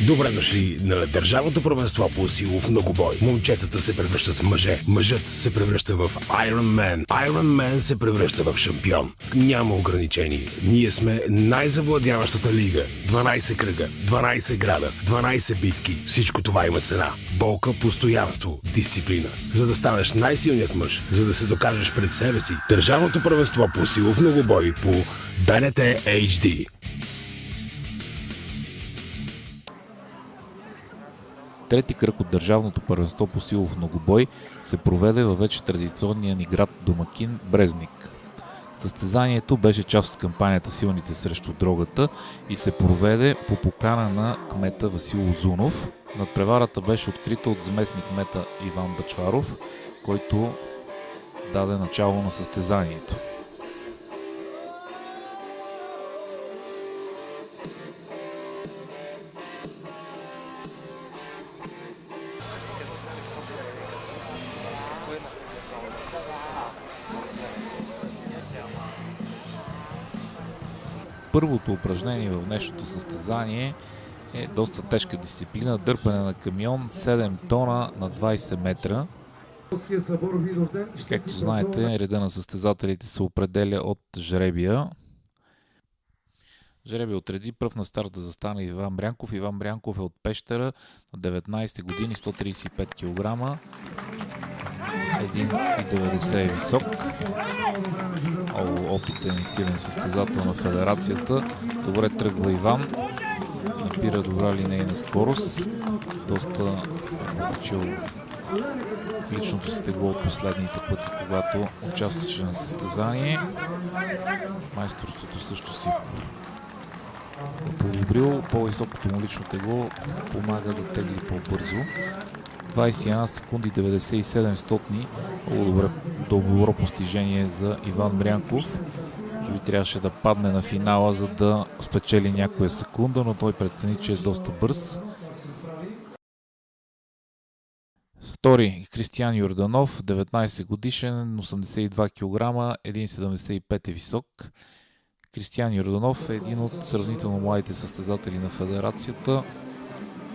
Добре дошли на държавното първенство по силов многобой. Момчетата се превръщат в мъже. Мъжът се превръща в Iron Man. Iron Man се превръща в шампион. Няма ограничения. Ние сме най-завладяващата лига. 12 кръга, 12 града, 12 битки. Всичко това има цена. Болка, постоянство, дисциплина. За да станеш най-силният мъж, за да се докажеш пред себе си. Държавното първенство по силов многобой по БНТ HD. Трети кръг от държавното първенство по силов многобой се проведе във вече традиционния ни град домакин Брезник. Състезанието беше част от кампанията Силните срещу дрогата и се проведе по покана на кмета Васил Узунов. Надпреварата беше открита от заместник кмета Иван Бъчваров, който даде начало на състезанието. Първото упражнение в днешното състезание е доста тежка дисциплина – дърпане на камион 7 тона на 20 метра. Както знаете, реда на състезателите се определя от жребия. Жребия отреди пръв на старт да застане Иван Брянков. Иван Брянков е от Пещера, на 19 години, 135 кг, 1,90 е висок. Опитен и силен състезател на федерацията. Добре тръгва Иван. Набира добра линейна скорост. Доста е покачил личното си тегло от последните пъти, когато участваше на състезание. Майсторството също си подобрил. По-високото му лично тегло помага да тегли по-бързо. 21 секунди 97 стотни. Много добро постижение за Иван Брянков. Може би трябваше да падне на финала, за да спечели някоя секунда, но той прецени, че е доста бърз. Втори Кристиян Йорданов, 19 годишен, 82 кг, 1,75 е висок. Кристиян Йорданов е един от сравнително младите състезатели на федерацията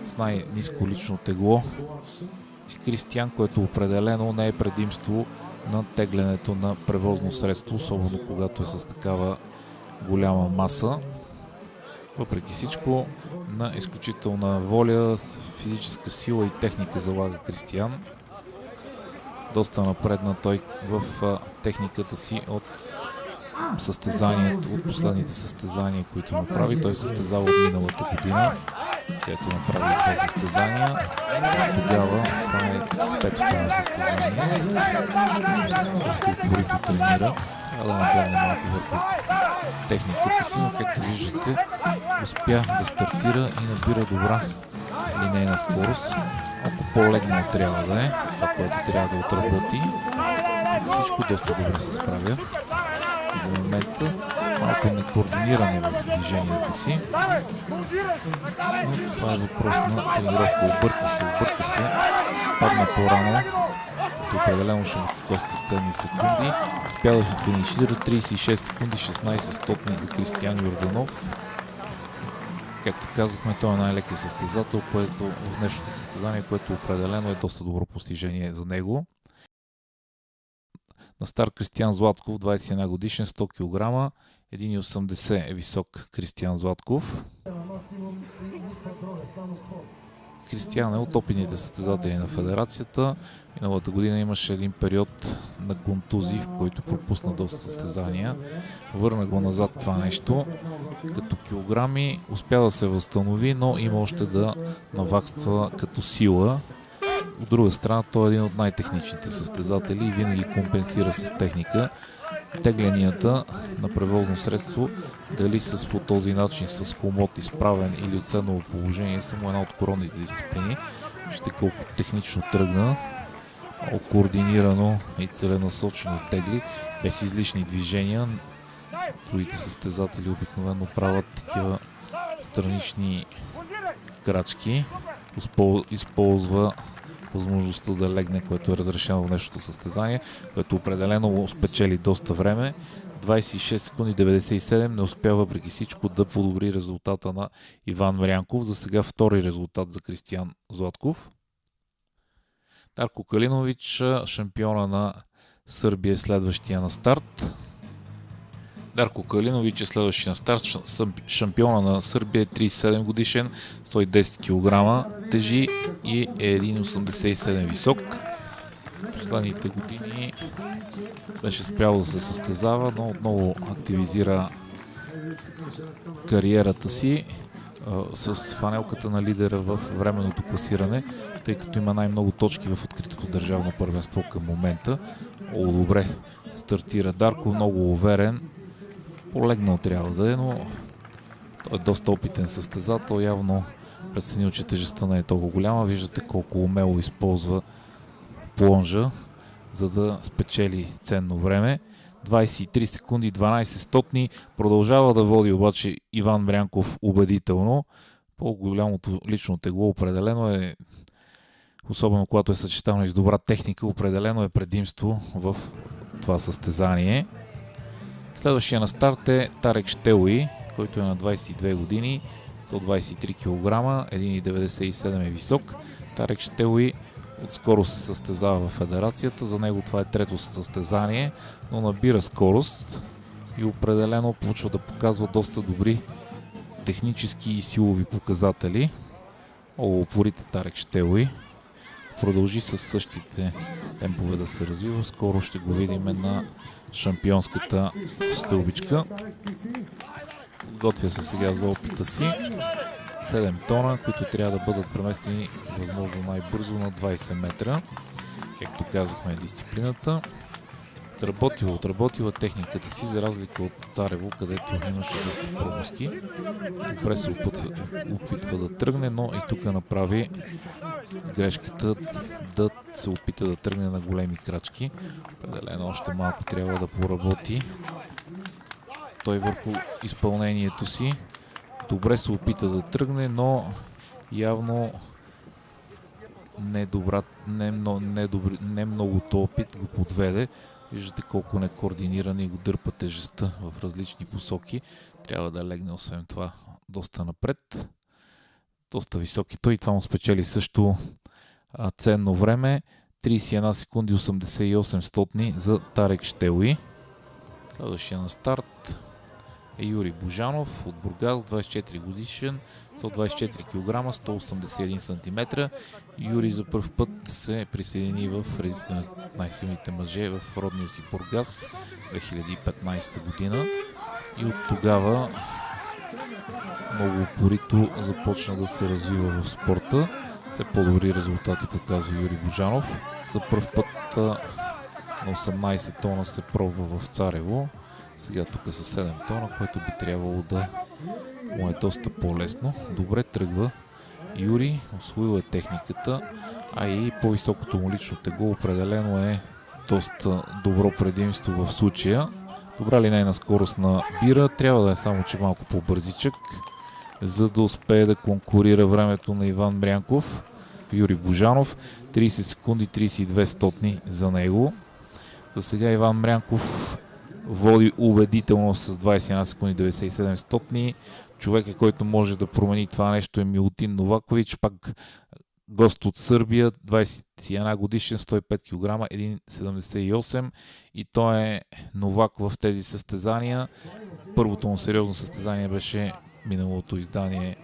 с най-ниско лично тегло. Кристиян, което определено не е предимство на теглянето на превозно средство, особено когато е с такава голяма маса. Въпреки всичко, на изключителна воля, физическа сила и техника залага Кристиян. Доста напредна той в техниката си от състезанието, от последните състезания, които направи. Той състезава от миналата година, където направи 2 състезания. Тогава това е 5-то му състезание. Доста упорито тренира. Трябва да наблегне малко върху техниката си, но както виждате, успя да стартира и набира добра линейна скорост. Малко по-легнал трябва да е, това, което трябва да отработи. Всичко доста добре се справя. За момента малко некоординиране в движенията си, но това е въпрос на тренировка. Обърка се, падна по-рано, като определено ще му коста ценни секунди. Успя да финишира 36 секунди 16 стотни за Кристиян Йорданов. Както казахме, той е най-лекият състезател, което в днешното състезание, което определено е доста добро постижение за него. На старт Кристиян Златков, 21 годишен, 100 кг, 1,80 е висок Кристиян Златков. Кристиян е от опитните състезатели на федерацията. Миналата година имаше един период на контузии, в който пропусна доста състезания. Върна го назад това нещо. Като килограми успя да се възстанови, но има още да навакства като сила. От друга страна, той е един от най-техничните състезатели и винаги компенсира с техника. Теглянията на превозно средство, дали по този начин с хомот изправен или от седнало положение, са му една от коронните дисциплини. Вижте колко технично тръгна, координирано и целенасочено тегли, без излишни движения. Другите състезатели обикновено правят такива странични крачки. Използва възможността да легне, което е разрешено в днешното състезание, което определено спечели доста време. 26 секунди 97, не успя въпреки всичко да подобри резултата на Иван Мрянков. За сега втори резултат за Кристиян Златков. Дарко Калинович, шампиона на Сърбия, следващия на старт. Дарко Калинович е следващия на старт. Шампиона на Сърбия е 37 годишен, 110 кг тежи и е 1,87 висок. Последните години беше спрял да се състезава, но отново активизира кариерата си с фанелката на лидера в временното класиране, тъй като има най-много точки в откритото държавно първенство към момента. Много добре стартира Дарко, много уверен. Полегнал трябва да е, но той е доста опитен състезател. Явно преценил, че тежестта не е толкова голяма. Виждате колко умело използва плонжа, за да спечели ценно време. 23 секунди 12 стотни. Продължава да води обаче Иван Мрянков убедително. По-голямото лично тегло определено е, особено когато е съчетано и с добра техника, определено е предимство в това състезание. Следващия на старт е Тарек Штелуи, който е на 22 години, 123 кг, 1,97 е висок. Тарек Штелуи отскоро се състезава в федерацията, за него това е трето състезание, но набира скорост и определено почва да показва доста добри технически и силови показатели. Упорите Тарек Штелуи продължи със същите темпове да се развива. Скоро ще го видим на шампионската стълбичка. Готвя се сега за опита си. 7 тона, които трябва да бъдат преместени възможно най-бързо на 20 метра. Както казахме, е дисциплината. Отработила техниката си, за разлика от Царево, където имаше доста пропуски. Добре се опитва да тръгне, но и тук направи грешката да се опита да тръгне на големи крачки. Определено още малко трябва да поработи той върху изпълнението си. Добре се опита да тръгне, но явно не многото опит го подведе. Виждате колко некоординиран и го дърпа тежестта в различни посоки. Трябва да легне освен това доста напред. Доста високи. Той това му спечели също ценно време. 31 секунди 88 стотни за Тарек Штелуи. Следващия на старт е Юрий Божанов от Бургас, 24 годишен, 124 кг, 181 см. Юрий за първ път се присъедини в редиците на най-силните мъже в родния си Бургас 2015 година и от тогава много упорито започна да се развива в спорта. Все по-добри резултати показва Юрий Божанов. За първ път на 18 тона се пробва в Царево. Сега тук са 7 тона, което би трябвало да му е доста по-лесно. Добре тръгва Юрий, усвоил е техниката, а и по-високото му лично тегло определено е доста добро предимство в случая. Добра линейна скорост на Бира, трябва да е само че малко по-бързичък, за да успее да конкурира времето на Иван Мрянков. Юрий Божанов, 30 секунди 32 стотни за него. За сега Иван Мрянков води убедително с 21 секунди 97 стотни. Човекът, който може да промени това нещо, е Милутин Новакович, пак гост от Сърбия, 21 годишен, 105 кг, 1,78 и той е новак в тези състезания. Първото му сериозно състезание беше миналото издание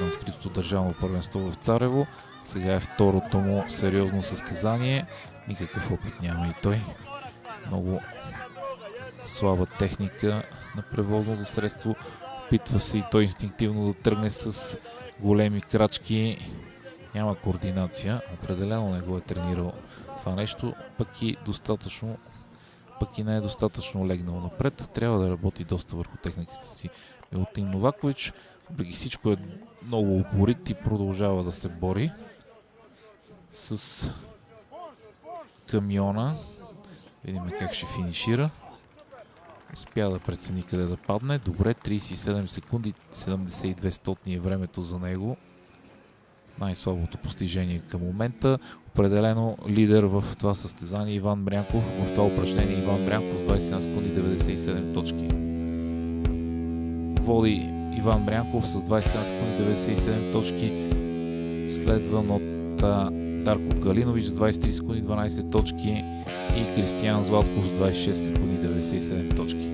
на откритото държавно първенство в Царево. Сега е второто му сериозно състезание. Никакъв опит няма и той. Много слаба техника на превозното средство. Опитва се и той инстинктивно да тръгне с големи крачки. Няма координация. Определено не го е тренирал това нещо, пък и не е достатъчно легнал напред. Трябва да работи доста върху техниката си Милутин Новакович. Въпреки всичко е много упорит и продължава да се бори с камиона. Видим как ще финишира. Успя да прецени къде да падне. Добре, 37 секунди 72 стотни е времето за него. Най-слабото постижение към момента. Определено лидер в това състезание Иван Брянков, в това упражнение Иван Брянков с 21 секунди 97 точки. Води Иван Брянков с 27 секунди 97 точки, следван от Дарко Калинович с 23 секунди 12 точки и Кристиян Златков с 26 секунди 97 точки.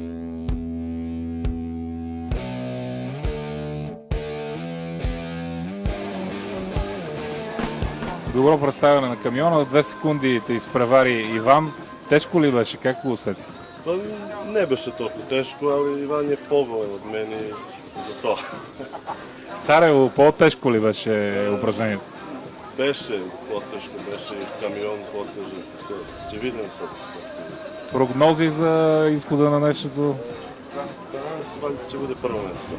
Добро представяне на камиона, 2 секунди те изпревари Иван. Тежко ли беше? Как го усети? Не беше толкова тежко, але Иван е по-голем от мен и за това. Царево, по-тежко ли беше упражнението? Беше по-тежко, беше камион по-тежък. Ще видим сега. Прогнози за изхода на нещото? Това ще бъде първо место.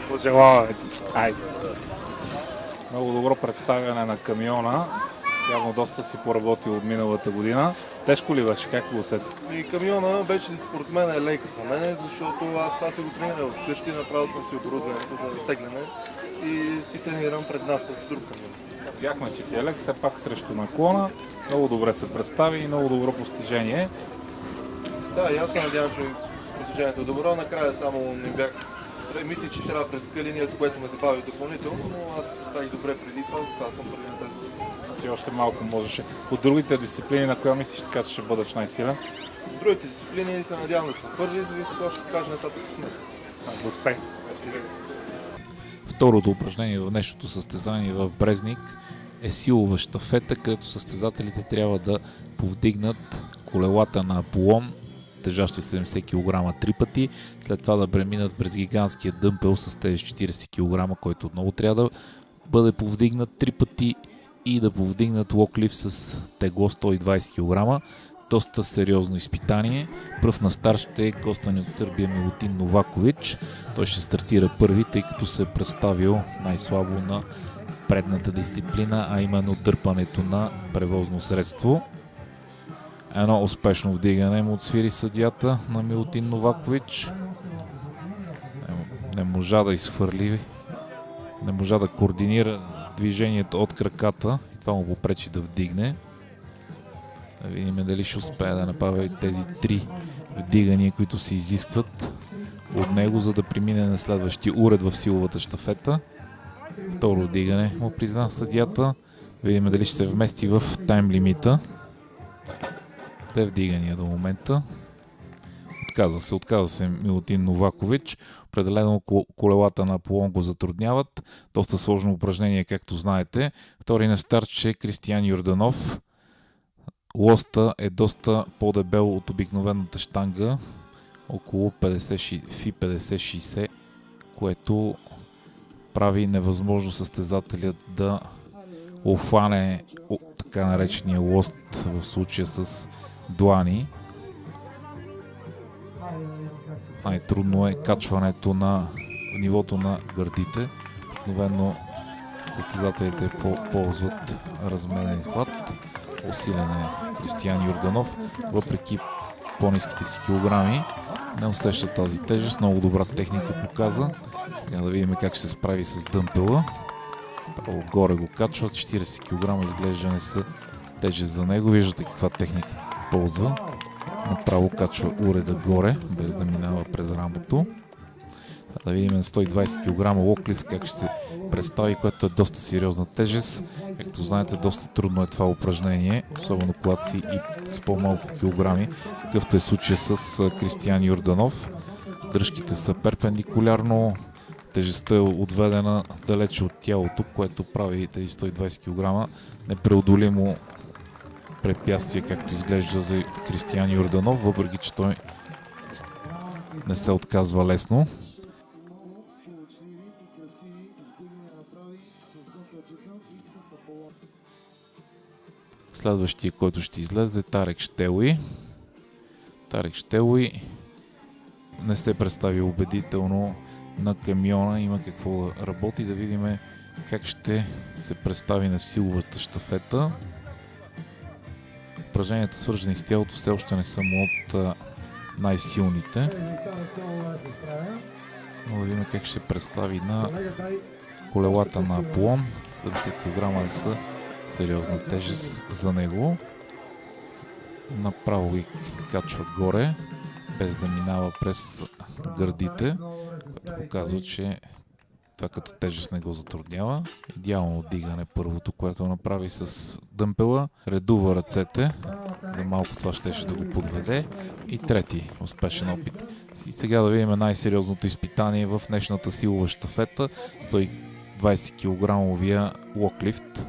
Пожелаваме ти. Айде. Много добро представяне на камиона. Явно доста си поработил от миналата година. Тежко ли беше? Как го усети? И камиона беше според мен е лейка за мен, защото аз това си го тренирам вкъщи, направил съм си оборудването за тегляне и си тренирам пред нас с друг камион. Видяхме, че ти е лек, все пак срещу наклона. Много добре се представи и много добро постижение. Да, и аз се надявам, че постижението е добро. Накрая само не бях. Мисля, че трябва през линията, което ме забави допълнително, но аз поставих добре преди това съм преди на тази секунда. Ти още малко можеше. От другите дисциплини, на коя мислиш така, че ще бъдеш най-силен? В другите дисциплини се надявам да съм първи, зависи какво ще покажа нататък с мен. Успех! Второто упражнение в днешното състезание в Брезник е силова щафета, където състезателите трябва да повдигнат колелата на Аполон, тежащи 70 кг 3 пъти, след това да преминат през гигантския дъмпел с тежест 40 кг, който отново трябва да бъде повдигнат 3 пъти и да повдигнат локлифт с тегло 120 кг. Доста сериозно изпитание. Пръв на старт ще е гостът ни от Сърбия Милутин Новакович. Той ще стартира първи, тъй като се е представил най-слабо на предната дисциплина, а именно дърпането на превозно средство. Едно успешно вдигане му отсвири съдията на Милутин Новакович. Не можа да изхвърли, не можа да координира движението от краката и това му попречи да вдигне. Да видим дали ще успее да направи тези 3 вдигания, които се изискват от него, за да премине на следващия уред в силовата щафета. Второ вдигане му призна съдията. Да видим дали ще се вмести в тайм лимита. 2 вдигания до момента. Отказа се Милутин Новакович. Определено колелата на Аполон го затрудняват. Доста сложно упражнение, както знаете. Втори на старт ще е Кристиян Йорданов. Лоста е доста по-дебел от обикновената щанга, около 50-60, което прави невъзможно състезателят да обхване така наречения лост, в случая с длани. Най-трудно е качването на нивото на гърдите. Обикновено състезателите ползват разменен хват. Усилен е Кристиян Йорданов, въпреки по-ниските си килограми. Не усеща тази тежест, много добра техника показа. Сега да видим как ще се справи с дъмпела. Право горе го качва, 40 кг изглежда не са тежест за него. Виждате каква техника ползва. Направо качва уреда горе, без да минава през рамото. Да видим на 120 кг локлифт как ще се представи, което е доста сериозна тежест. Както знаете, доста трудно е това упражнение, особено когато си и с по-малко килограми, какъвто е случай с Кристиян Йорданов. Дръжките са перпендикулярно, тежестта е отведена далече от тялото, което прави тези 120 кг непреодолимо препятствие, както изглежда за Кристиян Йорданов, въпреки че той не се отказва лесно. Следващия, който ще излезе, е Тарек Штелуи. Тарек Штелуи не се представи убедително на камиона. Има какво да работи. Да видим как ще се представи на силовата щафета. Упражненията, свързани с тялото, все още не са му от най-силните. Но да видим как ще се представи на колелата на Аполон. 70 кг не са сериозна тежест за него. Направо ги качва горе, без да минава през гърдите, което показва, че това като тежест не го затруднява. Идеално дигане първото, което направи с дъмпела. Редува ръцете. За малко това щеше да го подведе. И трети успешен опит. И сега да видим най-сериозното изпитание в днешната силова щафета. 120 кг локлифт,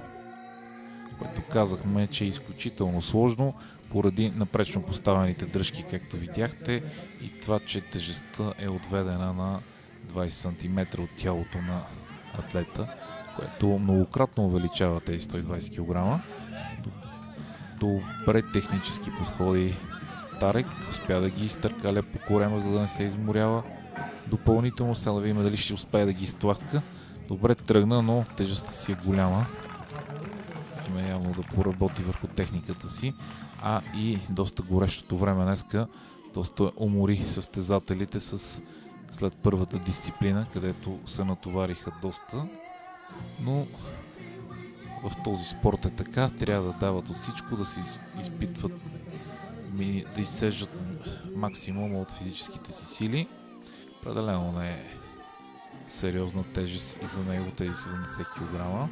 което казахме, че е изключително сложно поради напречно поставените дръжки, както видяхте, и това, че тежестта е отведена на 20 см от тялото на атлета, което многократно увеличава тези 120 кг. Добре технически подходи Тарек, успя да ги изтъркаля по корема, за да не се изморява допълнително. Сега да видим дали ще успее да ги изтласка. Добре тръгна, но тежестта си е голяма. Има явно да поработи върху техниката си, а и доста горещото време днеска доста умори състезателите след първата дисциплина, където се натовариха доста. Но в този спорт е така, трябва да дават от всичко, да се изпитват, да изсеждат максимума от физическите си сили. Определено не е сериозна тежест и за него тези 70 кг.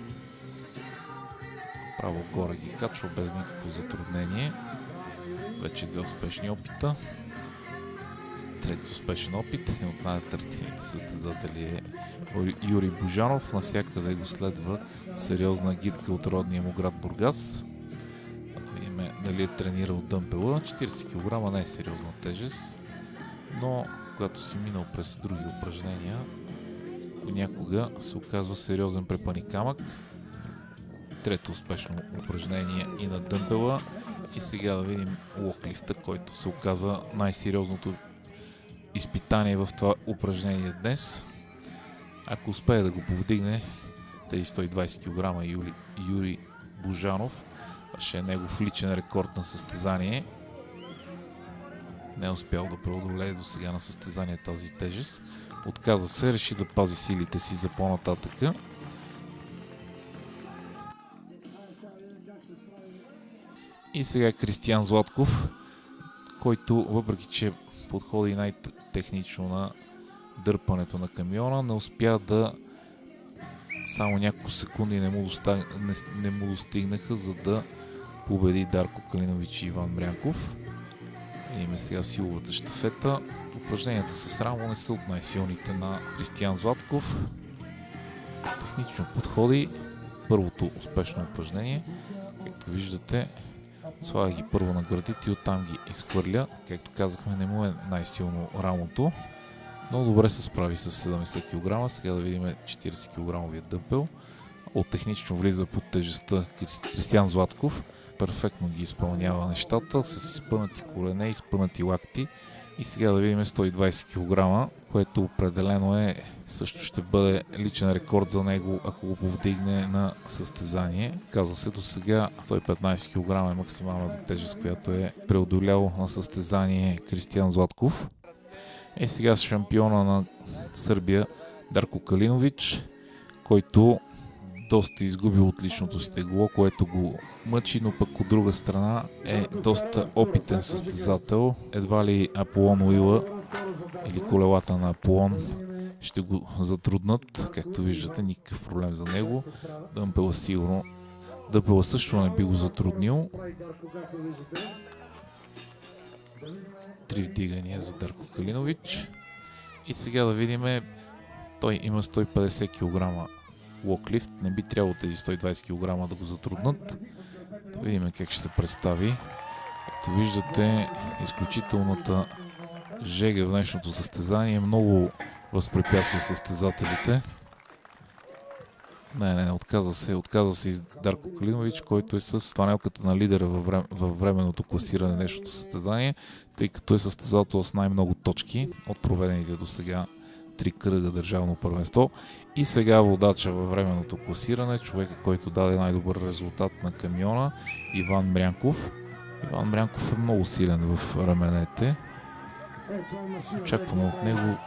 Право горе ги качва без никакво затруднение. Вече 2 успешни опита. Трети успешен опит. И от най-търтените състезатели е Юрий Божанов. Насякъде го следва сериозна гидка от родния му град Бургас. Да видим дали е тренирал дъмпела. 40 кг не е сериозна тежест, но когато си минал през други упражнения, понякога се оказва сериозен препъни камък. Трето успешно упражнение и на дъмпела. И сега да видим локлифта, който се оказа най-сериозното изпитание в това упражнение днес. Ако успее да го повдигне тези 120 кг Юрий Божанов, това ще е негов личен рекорд на състезание. Не е успял да преодолее до сега на състезание тази тежест. Отказа се, реши да пази силите си за по-нататъка. И сега Кристиян Златков, който въпреки че подходи най-технично на дърпането на камиона, не успя да... Само няколко секунди не му достигнаха, за да победи Дарко Калинович и Иван Мрянков. Видим сега силовата щафета. Упражненията с рамо не са от най-силните на Кристиян Златков. Технично подходи. Първото успешно упражнение. Както виждате, слага ги първо на гърдите и оттам ги изхвърля. Както казахме, не му е най-силно рамото, но добре се справи с 70 кг. Сега да видим 40 кг дъмпел. Технично влиза под тежестта Кристиян Златков. Перфектно ги изпълнява нещата с изпънати колене, изпънати лакти. И сега да видим 120 кг, което определено също ще бъде личен рекорд за него, ако го повдигне на състезание. Каза се до сега 115 кг е максималната тежест, която е преодолял на състезание Кристиян Златков. Сега с шампиона на Сърбия Дарко Калинович, който доста изгубил от личното си тегло, което го мъчи, но пък от друга страна е доста опитен състезател. Едва ли Аполон Уила или колелата на Аполон ще го затруднат. Както виждате, никакъв проблем за него. Дъмпела сигурно. Дъмпела също не би го затруднил. 3 вдигания за Дарко Калинович. И сега да видим, той има 150 кг локлифт. Не би трябвало тези 120 кг да го затруднат. Да видим как ще се представи. Както виждате, изключителната жега в днешното състезание много възпрепятства състезателите. Не, отказа се и Дарко Калинович, който е с фанелката на лидера във временното класиране на днешното състезание, тъй като е състезател с най-много точки от проведените до сега 3 кръга държавно първенство. И сега водача във временното класиране, човека, който даде най-добър резултат на камиона, Иван Мрянков. Иван Мрянков е много силен в раменете. Очакваме от него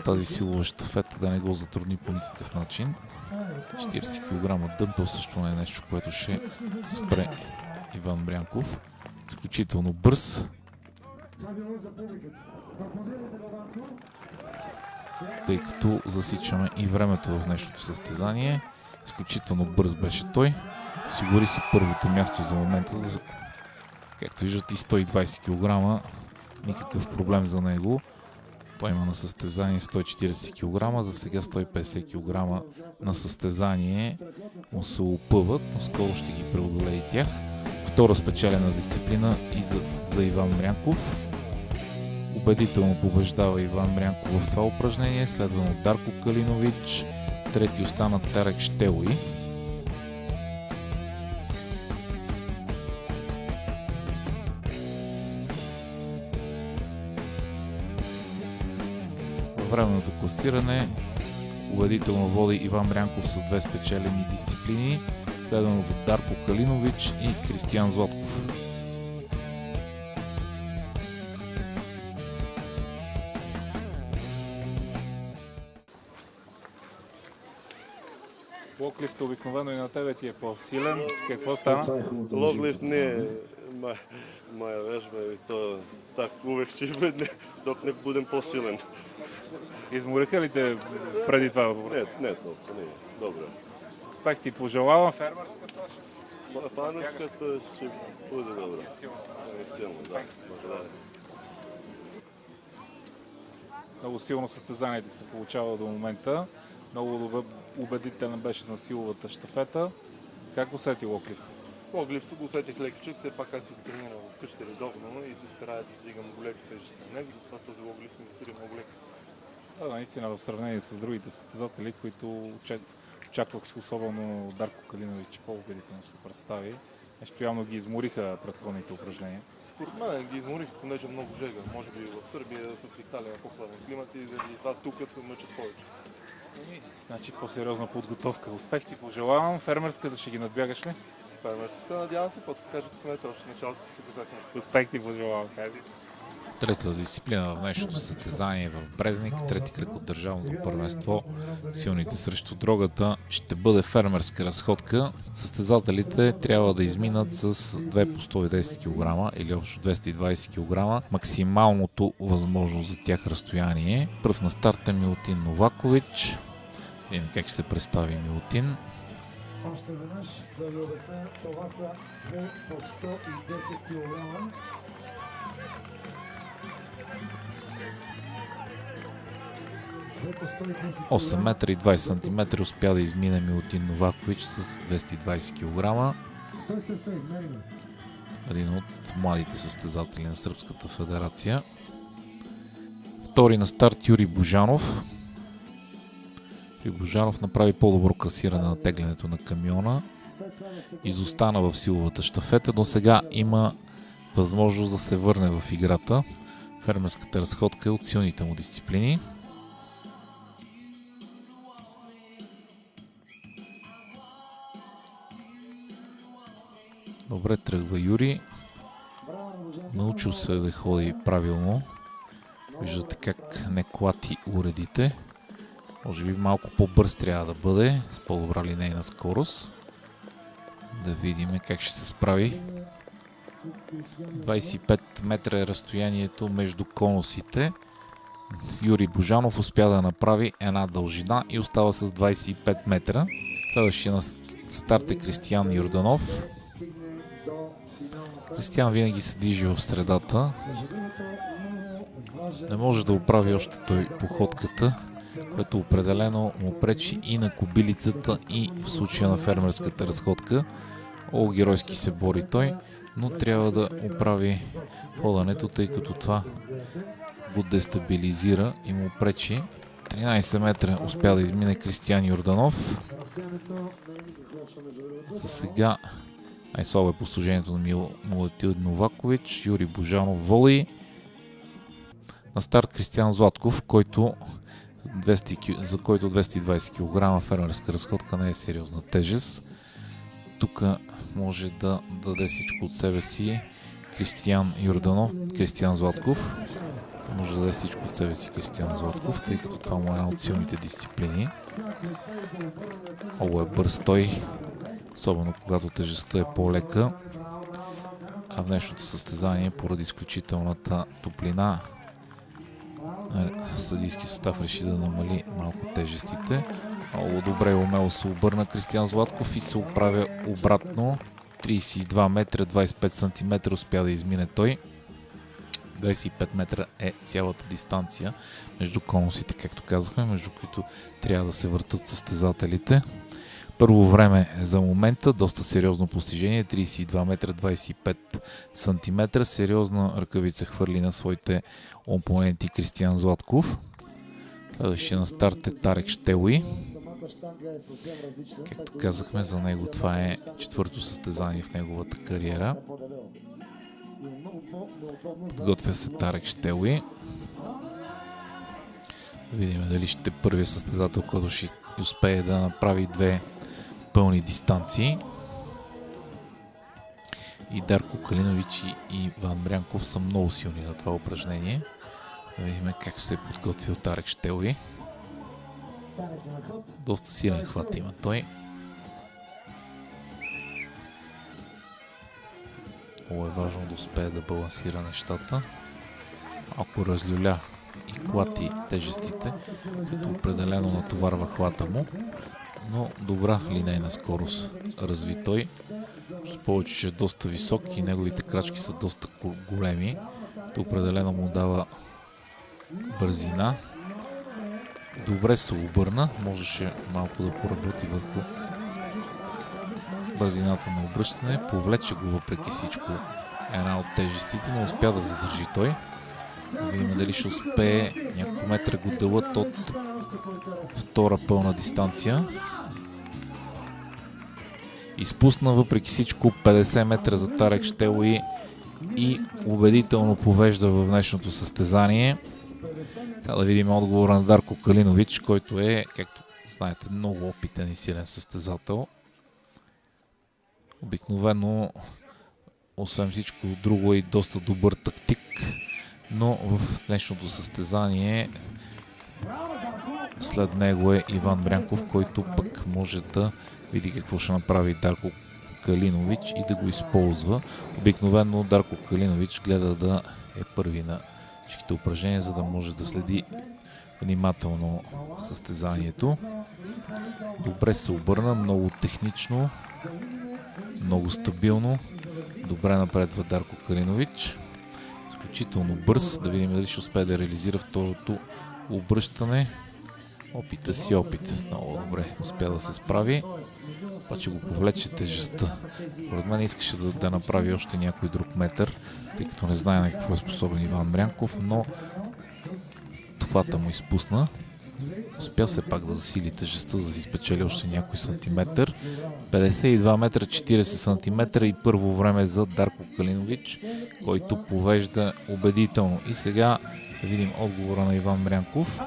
тази силова щафета да не го затрудни по никакъв начин. 40 кг дъмпел също не е нещо, което ще спре Иван Брянков. Изключително бърз. Тъй като засичаме и времето в днешното състезание. Изключително бърз беше той. Осигури си първото място за момента. Както виждате, и 120 кг. Никакъв проблем за него. Той има на състезание 140 кг, за сега 150 кг на състезание му се опъват, но скоро ще ги преодолее и тях. Втора спечелена дисциплина и за Иван Брянков. Убедително побеждава Иван Брянков в това упражнение, следвано от Дарко Калинович. Трети остана Тарек Щелой. Във временното класиране убедително води Иван Брянков с 2 спечелени дисциплини, следвано от Дарко Калинович и Кристиян Златков. Локлифт обикновено и на тебе ти е по-силен. Какво стана? Логлифт не е моя вежба и то так увек ще бъде, док не будем по-силен. Измориха ли те преди това? Не толкова, не. Добре. Успех ти пожелавам. Фермерската Фанерската ще бъде добре. Силно, да. Благодаря. Много силно състезание ти се получава до момента. Много убедителен беше на силовата щафета. Как усети локлифта? Логлифта го усетих лекичък, все пак аз си го тренирам вкъщи редовно и се старая да се дигам големи тежести на него, затова този логлифт ми стига много леко. Да, наистина в сравнение с другите състезатели, които очаквах особено Дарко Калинович, по-убедително се представи. Нещо явно ги измориха предходните упражнения. Според мен ги изморих, понеже много жега. Може би в Сърбия са свикнали на по-хладен климат и заради това тук се мъчат повече. Значи по-сериозна подготовка. Успех ти пожелавам. Фермерската ще ги надбягаш ли? Фермерската, надявам се, път кажете самете, още началото се казахме. Успех ти пожелавам, кажи. Третата дисциплина в днешното състезание в Брезник, трети кръг от държавното първенство, силните срещу дрогата, ще бъде фермерска разходка. Състезателите трябва да изминат с 2 по 110 кг или общо 220 кг, максималното възможно за тях разстояние. Пръв на старт е Милутин Новакович. Видим как ще се представи Милутин. Още веднъж да ви обясня, това са 2 по 110 кг. 8 метра и 20 см успя да измине Милутин Новакович с 220 кг. Един от младите състезатели на Сръбската федерация. Втори на старт Юрий Божанов. Юрий Божанов направи по-добро класиране на теглянето на камиона. Изостана в силовата щафета, но сега има възможност да се върне в играта. Фермерската разходка е от силните му дисциплини. Добре тръгва Юрий. Научил се да ходи правилно. Виждате как не клати уредите. Може би малко по-бърз трябва да бъде, с по-добра линейна скорост. Да видим как ще се справи. 25 метра е разстоянието между конусите. Юрий Божанов успя да направи една дължина и остава с 25 метра. Следващия на старт е Кристиян Йорданов. Кристиян винаги се движи в средата. Не може да оправи още той походката, което определено му пречи и на кобилицата, и в случая на фермерската разходка. Много геройски се бори той, но трябва да оправи ходането, тъй като това го дестабилизира и му пречи. 13 метра успя да измине Кристиян Йорданов. За сега най-слабо е положението на Милутин Новакович. Юрий Божанов воли. На старт Кристиян Златков, за който 220 кг фермерска разходка не е сериозна тежест. Тук може да даде всичко от себе си Кристиян Златков. може да даде всичко от себе си Кристиян Златков, тъй като това му е една от силните дисциплини. Много е бърз той, особено когато тежестта е по-лека. А в днешното състезание, поради изключителната топлина, съдийски състав реши да намали малко тежестите. Много добре и умело се обърна Кристиян Златков и се оправя обратно. 32 метра, 25 см успя да измине той. 25 метра е цялата дистанция между конусите, както казахме, между които трябва да се въртат състезателите. Първо време за момента, доста сериозно постижение, 32 метра 25 см. Сериозна ръкавица хвърли на своите опоненти Кристиян Златков. Следващия на старт е Тарек Щелуи. Както казахме, за него това е четвърто състезание в неговата кариера. Подготвя се Тарек Щелуи. Видим дали ще е първият състезател, който ще успее да направи две пълни дистанции. И Дарко Калинович и Иван Мрянков са много силни на това упражнение. Да видим как се е подготвил Тарек Щелуи. Доста силен хват има той. Много е важно да успее да балансира нещата. Ако разлюля и клати тежестите, като определено натоварва хвата му, но добра линейна скорост разви той. С повече, че е доста висок и неговите крачки са доста големи. То определено му дава бързина. Добре се обърна, можеше малко да поработи върху бързината на обръщане. Повлече го въпреки всичко една от тежестите, но успя да задържи той. Да видим дали ще успее няколко метра го делът от втора пълна дистанция. Изпусна въпреки всичко 50 метра за Тарек Щелуи и убедително повежда в днешното състезание. Сега да видим отговора на Дарко Калинович, който е, както знаете, много опитен и силен състезател. Обикновено, освен всичко друго, е и доста добър тактик, но в днешното състезание след него е Иван Мрянков, който пък може да види какво ще направи Дарко Калинович и да го използва. Обикновено Дарко Калинович гледа да е първи на всичките упражнения, за да може да следи внимателно състезанието. Добре се обърна, много технично, много стабилно. Добре напредва Дарко Калинович. Изключително бърз. Да видим дали ще успее да реализира второто обръщане. Опита си опит. Много добре успя да се справи. Обаче го повлече тежестта. Поред мен искаше да направи още някой друг метър, тъй като не знае на какво е способен Иван Мрянков, но хвата му изпусна. Успя се пак да засили тежестта, за да си спечели още някой сантиметър. 52 метра 40 сантиметра и първо време за Дарко Калинович, който повежда убедително. И сега да видим отговора на Иван Мрянков.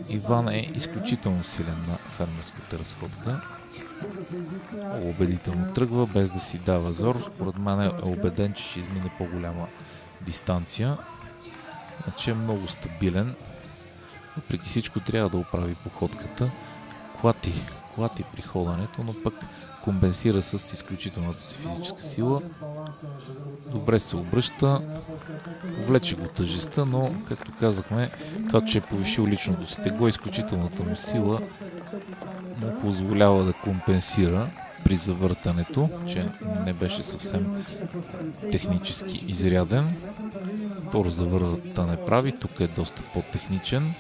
Иван е изключително силен на фермерската разходка. Убедително тръгва, без да си дава зор. Според мен е убеден, че ще измине по-голяма дистанция. Значи е много стабилен. Въпреки всичко трябва да оправи походката. Клати при ходенето, но пък компенсира с изключителната си физическа сила. Добре се обръща. Повлече го тъжестта, но, както казахме, това, че е повишил личното си тегло, изключителната му сила му позволява да компенсира при завъртането, че не беше съвсем технически изряден. Второ завъртане прави, тук е доста по-техничен.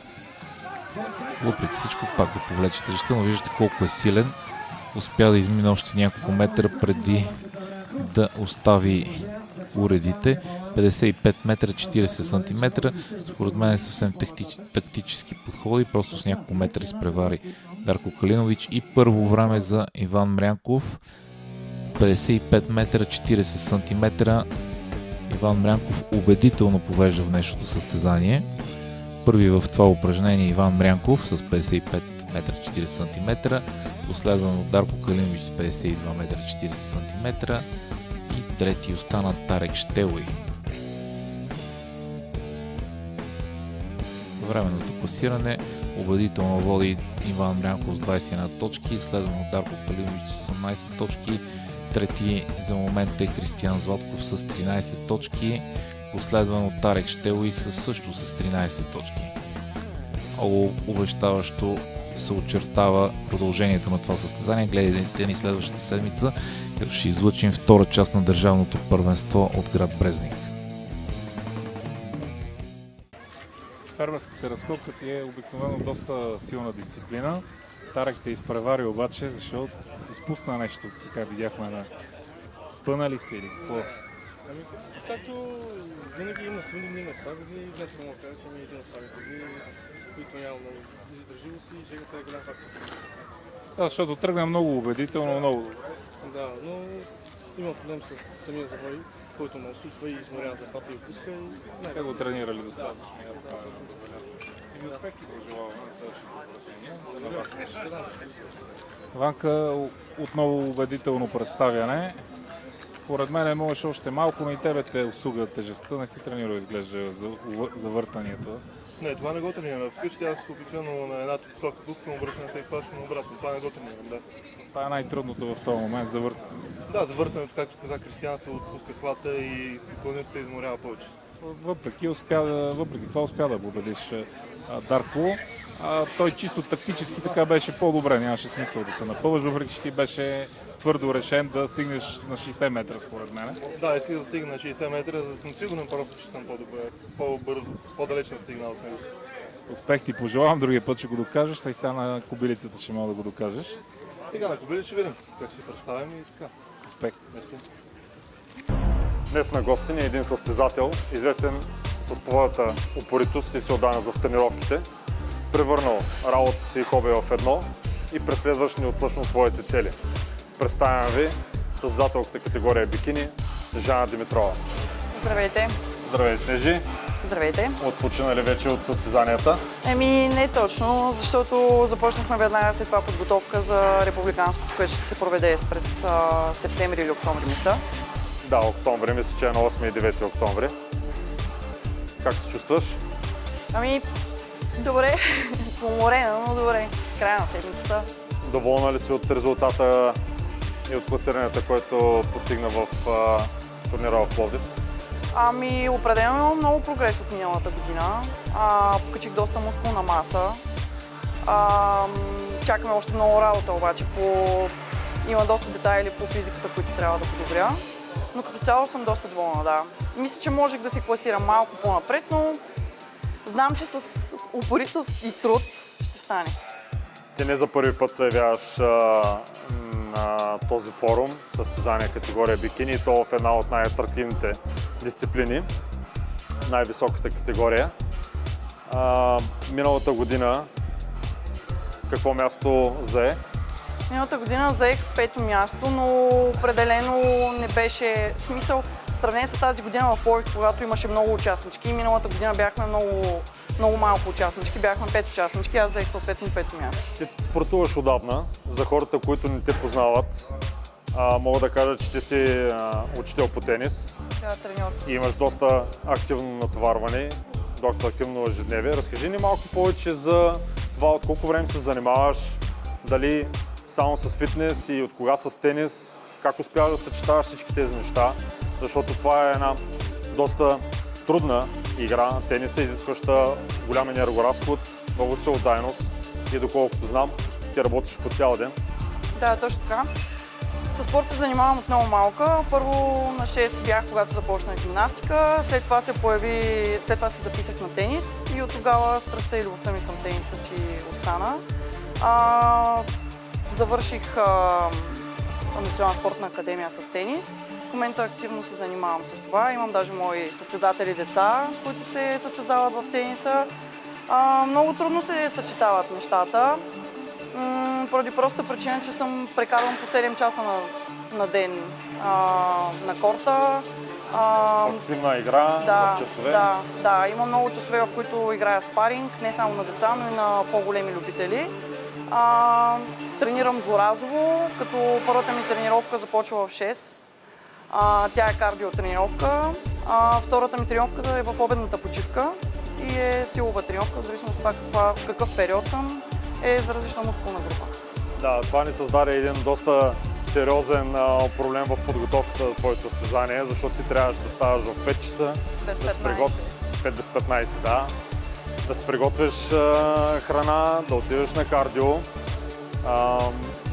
Въпреки всичко пак го повлече тежестта, но виждате колко е силен. Успя да измине още няколко метра преди да остави уредите. 55 метра 40 сантиметра. Според мен е съвсем тактически подходи, просто с няколко метра изпревари Дарко Калинович. И първо време за Иван Мрянков. 55 метра 40 сантиметра. Иван Мрянков убедително повежда в днешното състезание. Първи в това упражнение Иван Мрянков с 55 метра 40 см, последван от Дарко Калинович с 52 метра 40 см и трети остана Тарек Щелуи. Временното класиране убедително води Иван Брянков с 21 точки, следвано от Дарко Палинович с 18 точки. Трети за момент е Кристиян Златков с 13 точки, последван от Тарек Щелой също с 13 точки. Много обещаващо се очертава продължението на това състезание. Гледайте ни следващата седмица, като ще излъчим втора част на държавното първенство от град Брезник. Фермерската разкопка ти е обикновено доста силна дисциплина. Тарек те изпревари обаче, защото изпусна нещо, така видяхме на спъна ли си или какво? Ами, както винаги има силни на сагови, днес мога да кажа, че ми е един от сагите ви, които няма много издържливост и жегата е голям фактор. Да, защото тръгна много убедително, много добре. Да, но има проблем с самия завой, който ме осучва и изморява захвата и отпуска и Те го тренирали достатъчно. И успех ти пожелаваме на следващото упражнение. Ванка, отново убедително представяне. Според мен можеш още малко, но и тебе те услуга тежестта. Не си тренирал, изглежда, за въртанията. Не, това не го тренирам. Вкъщи аз обикновено на едната посока пускам, обръщам се и хващам обратно. Това не го тренирам, да. Това е най-трудното в този момент, за въртане. Да, за въртането, както каза Кристиян, се отпуска хвата и допълнително те изморява повече. Въпреки това успя да победиш Дарко. Той чисто тактически така беше по-добре, нямаше смисъл да се напълваш, въпреки че ти беше твърдо решен да стигнеш на 60 метра според мен. Да, исках да стигна на 60 метра, за да съм сигурен просто, че съм по-добър, по-бързо, по-далеч на стигнал от него. Успех ти пожелавам, другия път ще го докажеш, сега на кобилицата ще мога да го докажеш. Сега на кобили ще видим как се представим и така. Успех! Мерси. Днес на гости ни е един състезател, известен с своята упоритост и всеотдайност в тренировките, превърнал работата си и хоби в едно и преследващ неотлъчно своите цели. Представям ви състезателката категория бикини Жана Димитрова. Здравейте! Здравей, Снежи! Здравейте! Отпочина ли вече от състезанията? Не точно, защото започнахме веднага след това подготовка за републиканското, което ще се проведе през септември или октомври, мисля. Да, октомври, мисля, че е на 8 и 9 октомври. Как се чувстваш? Добре, поморена, но добре. Края на седмицата. Доволна ли си от резултата и от класирането, което постигна в турнира в Пловдив? Определено имам много прогрес от миналата година. Покачих доста мускулна маса. Чакаме още много работа, обаче има доста детайли по физиката, които трябва да подобря. Но като цяло съм доста доволна, да. Мисля, че можех да си класирам малко по-напред, но знам, че с упоритост и труд ще стане. Ти не за първи път се явяваш на този форум, състезание категория бикини, и то в една от най-атрактивните дисциплини, най-високата категория. Миналата година какво място зае? Миналата година заех 5-то място, но определено не беше смисъл. В сравнение с тази година в Пловдив, когато имаше много участнички, миналата година бяхме много малко участнички, бяхме 5 участнички, аз заех съответно 5-то място. Ти спортуваш отдавна. За хората, които не те познават, мога да кажа, че ти си учител по тенис. Да, треньор. И имаш доста активно натоварване, доста активно ежедневие. Разкажи ни малко повече за това, от колко време се занимаваш, дали само с фитнес и от кога с тенис, как успяваш да съчетаваш всички тези неща, защото това е една доста трудна игра. Тениса, изискваща голям енергоразход, много всеотдайност и доколкото знам, ти работиш по цял ден. Да, точно така. С спорт се занимавам от много малка. Първо на 6 бях, когато започнах гимнастика, след това се записах на тенис и от тогава страстта и любовта ми към тениса си остана. Завърших Национална спортна академия с тенис. В момента активно се занимавам с това. Имам даже мои състезатели деца, които се състезават в тениса. Много трудно се съчетават нещата, поради проста причина, че прекарвам по 7 часа на ден на корта. Активна игра в часове. Да, има много часове, в които играя спаринг, не само на деца, но и на по-големи любители. Тренирам дворазово, като първата ми тренировка започва в 6. Тя е кардиотренировка. Втората ми тренировка е в обедната почивка. и е силова тренировка, в зависимост от това какъв период съм, е за различна мускулна група. Да, това ни създаде един доста сериозен проблем в подготовката за твоето състезание, защото ти трябваше да ставаш в 5 часа, Без да се 15. 5 без 15, да. Да си приготвиш храна, да отидеш на кардио.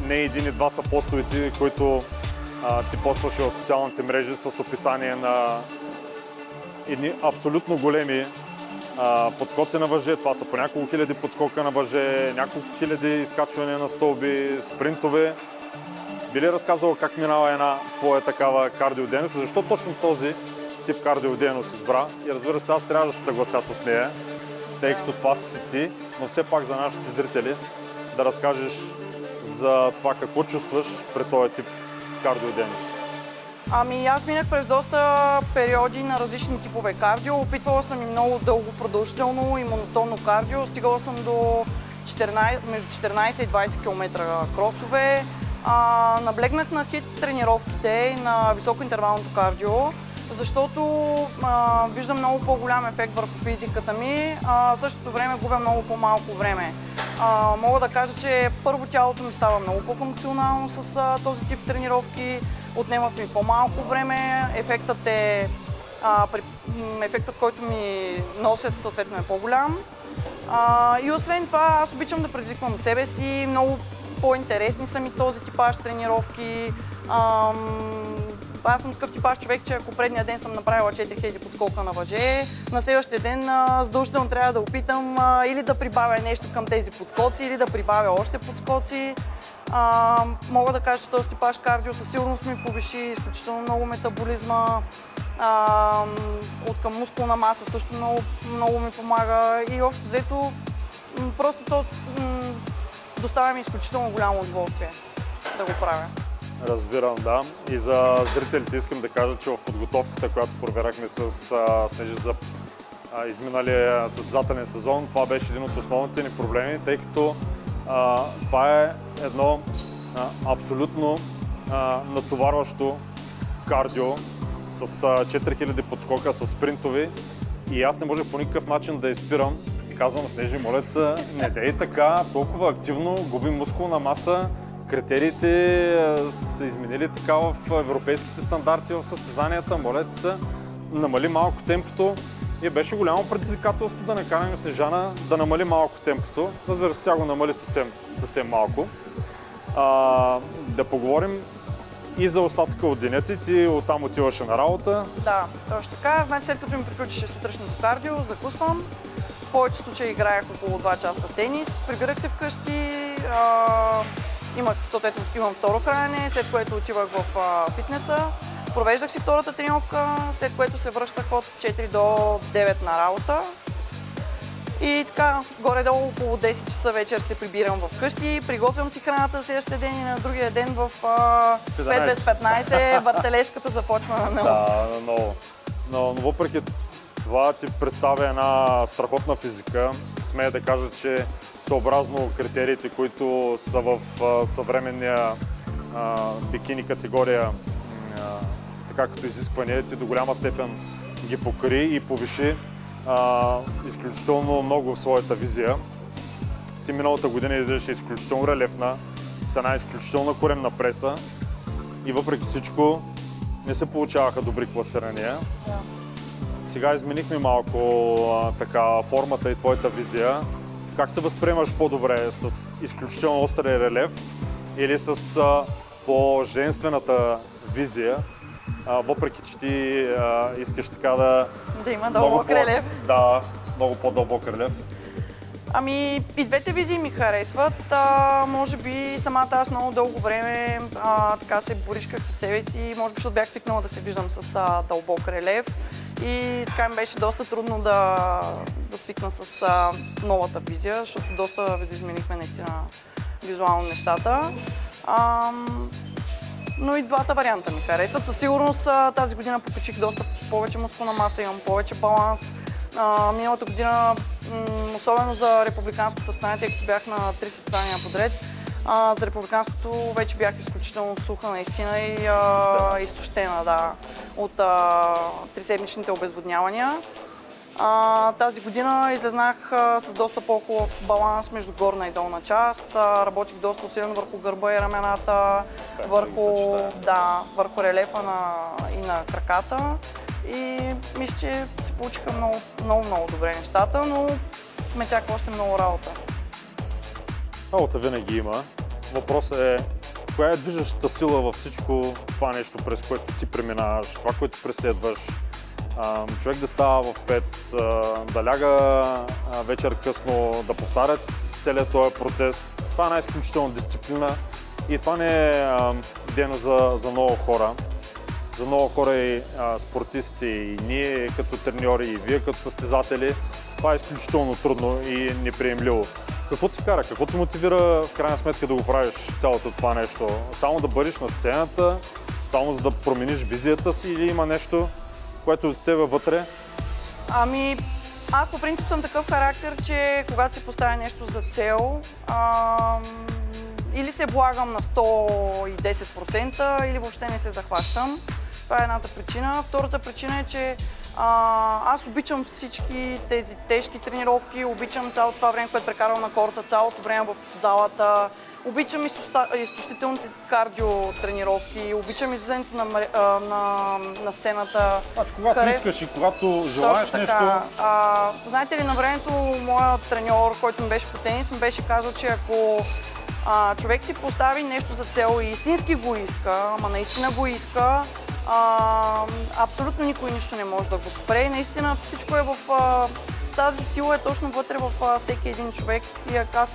Не един и два са постовете, които ти постваше в социалните мрежи с описание на едни абсолютно големи подскоци на въже. Това са по няколко хиляди подскока на въже, няколко хиляди изкачвания на стълби, спринтове. Би ли разказала как минава една твоя такава кардиодейност? Защо точно този тип кардиодейност избра? И разбира се, аз трябва да се съглася с нея, тъй като това си ти, но все пак за нашите зрители да разкажеш за това какво чувстваш при този тип кардиодейност. Ами аз минах през доста периоди на различни типове кардио. Опитвала съм и много дълго продължително и монотонно кардио. Стигала съм до между 14 и 20 км кросове. Наблегнах на хит тренировките и на високоинтервалното кардио, защото виждам много по-голям ефект върху физиката ми, в същото време губя много по-малко време. Мога да кажа, че първо тялото ми става много по-функционално с този тип тренировки, отнемат ми по-малко време, ефектът, който ми носят, съответно е по-голям. И освен това, аз обичам да предизвиквам себе си, много по-интересни са ми този типаж тренировки. Аз съм такъв типаж човек, че ако предния ден съм направила 4000 подскока на въже, на следващия ден задължително трябва да опитам или да прибавя нещо към тези подскоци, или да прибавя още подскоци. Мога да кажа, че този типаж кардио със сигурност ми повиши изключително много метаболизма. От към мускулна маса също много ми помага и общо взето просто то доставя ми изключително голямо удоволствие да го правя. Разбирам, да. И за зрителите искам да кажа, че в подготовката, която проверяхме с Снежи за изминалия състезателен сезон, това беше един от основните ни проблеми, тъй като това е едно абсолютно натоварващо кардио с 4000 подскока, с спринтови и аз не можех по никакъв начин да изпирам и казвам на Снежи, моля се, не дей така, толкова активно, губим мускулна маса. Критериите са изменили така в европейските стандарти в състезанията, моля се, намали малко темпото и беше голямо предизвикателство да накараме Снежана да намали малко темпото. Разбира се, тя го намали съвсем малко. Да поговорим и за остатъка от деня ти оттам отиваше на работа. Да, точно така. Значи след като ми приключише сутрешното кардио, закусвам. В повече случаи играех около 2 часа тенис, прибирах се вкъщи, имам второ хранене, след което отивах в фитнеса, провеждах си втората тренировка, след което се връщах от 4 до 9 на работа. И така, горе-долу около 10 часа вечер се прибирам вкъщи, приготвям си храната следващия ден и на другия ден в 5 без 15 въртележката започва на ново. Да, на ново. Но въпреки това ти представя една страхотна физика. Смея да кажа, че съобразно критериите, които са в съвременния бикини категория, така като изисквания, ти до голяма степен ги покри и повиши изключително много в своята визия. Ти миналата година изглеждаше изключително релефна, с една изключителна коремна преса и въпреки всичко не се получаваха добри класирания. Да. Сега изменихме малко така формата и твоята визия. Как се възприемаш по-добре? С изключително острия релеф или с по-женствената визия? Въпреки че ти искаш така да има дълбок релеф. Да, много по-дълбок релеф. Ами и двете визии ми харесват. Може би самата аз много дълго време така се боришках със себе си. Може би, защото бях свикнала да се виждам с дълбок релеф. И така ми беше доста трудно да свикна с новата визия, защото доста видоизменихме наистина визуално нещата. Но и двата варианта ми харесват. Със сигурност тази година покачих доста повече мускулна маса, имам повече баланс. Миналата година, особено за републиканското състезание, тъй като бях на 3 състезания подред, за републиканското вече бях изключително суха наистина и изтощена, да, от 3-седмичните обезводнявания. Тази година излезнах с доста по-хубав баланс между горна и долна част. Работих доста усилено върху гърба и рамената, върху релефа и на краката. И мисля, че се получиха много добре нещата, но ме чака още много работа. Работа винаги има. Въпросът е, коя е движещата сила във всичко това нещо, през което ти преминаваш, това, което преследваш? Човек да става в 5, да ляга вечер късно, да повтаря целият този процес. Това е най-изключителна дисциплина и това не е дейност за много хора. За много хора и спортисти, и ние като треньори, и вие като състезатели, това е изключително трудно и неприемливо. Какво ти кара? Какво те мотивира в крайна сметка да го правиш цялото това нещо? Само да бъдеш на сцената, само за да промениш визията си или има нещо, което от тебе вътре? Аз по принцип съм такъв характер, че когато си поставя нещо за цел, или се влагам на 110%, или въобще не се захващам. Това е едната причина. Втората причина е, че аз обичам всички тези тежки тренировки, обичам цялото това време, което прекарвам на корта, цялото време в залата. Обичам изтощителните кардио тренировки, обичам излизането на сцената. Значи, когато искаш и когато желаеш нещо... Знаете ли, на времето моят треньор, който ми беше по тенис, ми беше казал, че ако човек си постави нещо за цел и истински го иска, ама наистина го иска, абсолютно никой нищо не може да го спре. Наистина всичко е в... Тази сила е точно вътре в всеки един човек и аз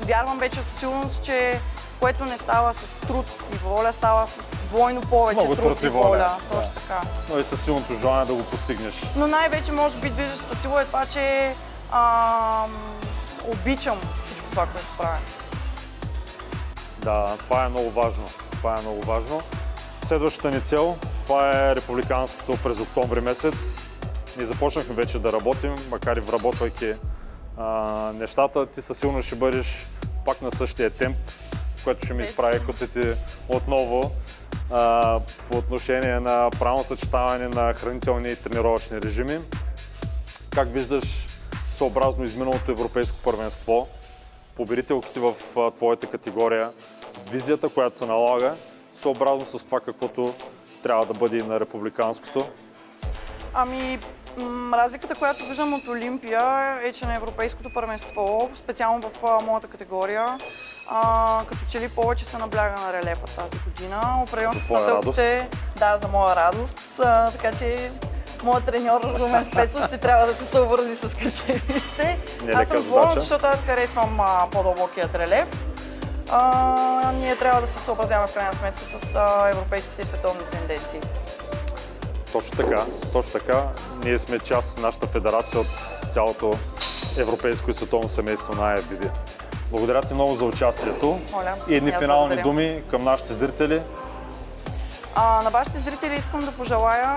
вярвам вече със сигурност, че което не става с труд и воля, става с двойно повече труд и воля. Точно така. Но и със силното желание да го постигнеш. Но най-вече може би движещата сила е това, че обичам всичко това, което правя. Да, това е много важно. Това е много важно. Следващата ни цел, това е републиканското през октомври месец. Ние започнахме вече да работим, макар и вработвайки нещата. Ти със силно ще бъдеш пак на същия темп, което ще ми изправи косите отново по отношение на правилно съчетаване на хранителни и тренировъчни режими. Как виждаш, съобразно изминалото европейско първенство, победителките в твоята категория, визията, която се налага, съобразно с това каквото трябва да бъде и на републиканското? Разликата, която виждам от Олимпия е, че на европейското първенство, специално в моята категория, като че ли повече се набляга на релефа тази година. За твоя радост? Да, за моя радост. Така че моят треньор Румен Спецов ще трябва да се съобрази с критериите. Аз съм доволна, защото аз харесвам по-дълбокият релеф. Ние трябва да се съобразяваме в крайна сметка с европейските и световни тенденции. Точно така, точно така. Ние сме част, нашата федерация, от цялото европейско и световно семейство на IFBB. Благодаря ти много за участието. И едни финални думи към нашите зрители. На вашите зрители искам да пожелая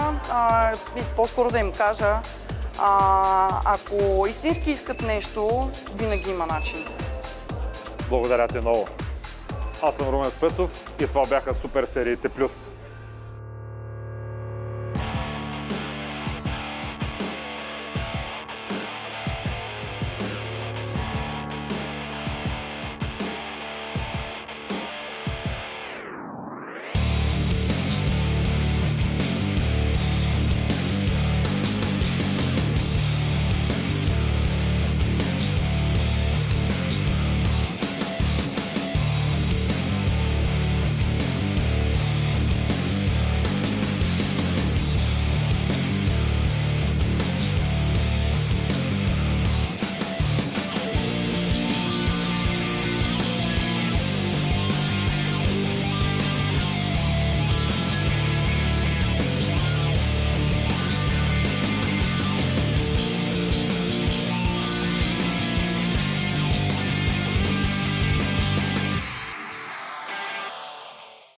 и по-скоро да им кажа, ако истински искат нещо, винаги има начин. Благодаря ти много. Аз съм Румен Спецов и това бяха Супер сериите Плюс.